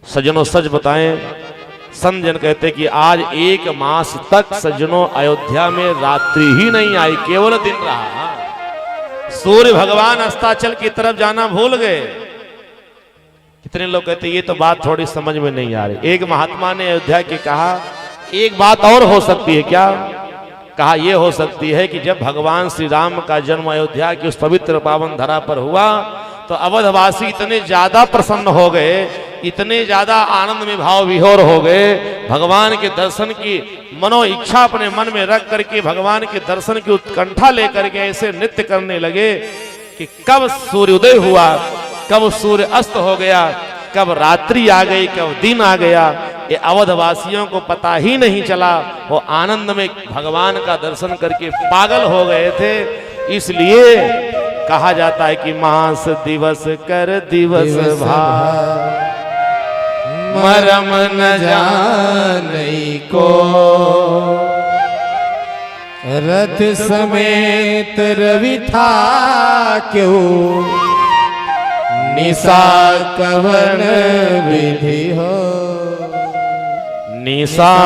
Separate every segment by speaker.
Speaker 1: सज्जनों सच बताएं, संत जन कहते कि आज 1 मास तक सज्जनों अयोध्या में रात्रि ही नहीं आई, केवल दिन रहा। सूर्य भगवान अस्ताचल की तरफ जाना भूल गए। कितने लोग कहते ये तो बात थोड़ी समझ में नहीं आ रही। एक महात्मा ने अयोध्या की कहा एक बात और हो सकती है क्या? कहा यह हो सकती है कि जब भगवान श्री राम का जन्म अयोध्या की उस पवित्र पावन धरा पर हुआ तो अवधवासी इतने ज्यादा प्रसन्न हो गए, इतने ज्यादा आनंद में भाव विभोर हो गए, भगवान के दर्शन की मनो इच्छा अपने मन में रख करके भगवान के दर्शन की उत्कंठा लेकर के ऐसे नृत्य करने लगे कि कब सूर्योदय हुआ, कब सूर्य अस्त हो गया, कब रात्रि आ गई, कब दिन आ गया, ये अवधवासियों को पता ही नहीं चला। वो आनंद में भगवान का दर्शन करके पागल हो गए थे। इसलिए कहा जाता है कि मास दिवस कर दिवस भार, मरम न जाने को,
Speaker 2: रथ समेत रवि था क्यों, निशा कवन विधि हो,
Speaker 1: निशा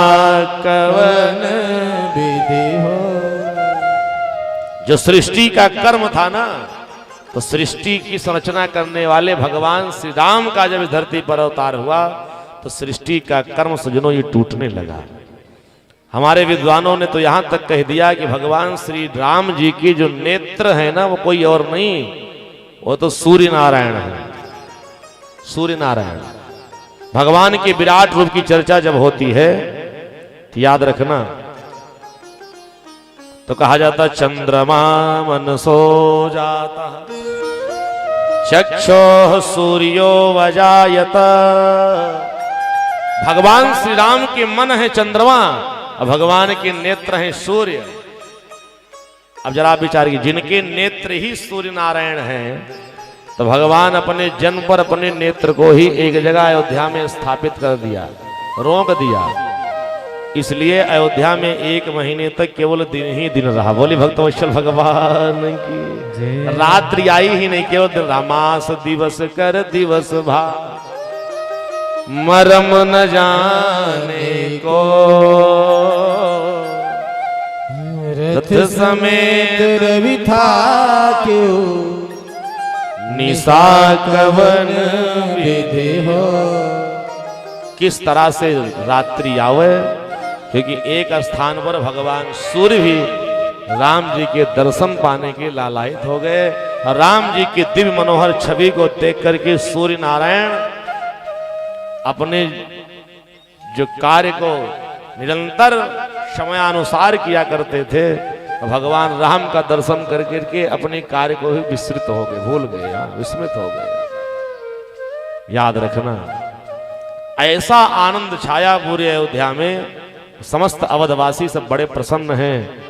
Speaker 1: कवन
Speaker 2: विधि हो।
Speaker 1: जो सृष्टि का कर्म था ना, तो सृष्टि की संरचना करने वाले भगवान श्री राम का जब इस धरती पर अवतार हुआ तो सृष्टि का कर्म सज्जनों ये टूटने लगा। हमारे विद्वानों ने तो यहां तक कह दिया कि भगवान श्री राम जी की जो नेत्र है ना वो कोई और नहीं, वो तो सूर्य नारायण है। सूर्य नारायण भगवान के विराट रूप की चर्चा जब होती है तो याद रखना, तो कहा जाता चंद्रमा मनसो जाता चक्षो सूर्यो वजायत। भगवान श्री राम के मन है चंद्रमा और भगवान के नेत्र हैं सूर्य। अब जरा आप विचार कीजिए, जिनके नेत्र ही सूर्य नारायण हैं तो भगवान अपने जन्म पर अपने नेत्र को ही एक जगह अयोध्या में स्थापित कर दिया, रोक दिया। इसलिए अयोध्या में 1 महीने तक केवल दिन ही दिन रहा। बोली भक्तवत्सल भगवान की, रात्रि आई ही नहीं, केवल दिन रहा। मास दिवस कर दिवस भा, मरम न जाने को,
Speaker 2: रथ समेत रवि था क्यों,
Speaker 1: निशा कवन
Speaker 2: विधि हो।
Speaker 1: किस तरह से रात्रि आवे, क्योंकि एक स्थान पर भगवान सूर्य भी राम जी के दर्शन पाने के लालायित हो गए। राम जी की दिव्य मनोहर छवि को देख करके सूर्य नारायण अपने जो कार्य को निरंतर समयानुसार किया करते थे, भगवान राम का दर्शन करके अपने कार्य को ही विस्मृत हो गए, भूल गए, विस्मृत हो गए। याद रखना, ऐसा आनंद छाया पूरे अयोध्या में, समस्त अवधवासी सब बड़े प्रसन्न हैं।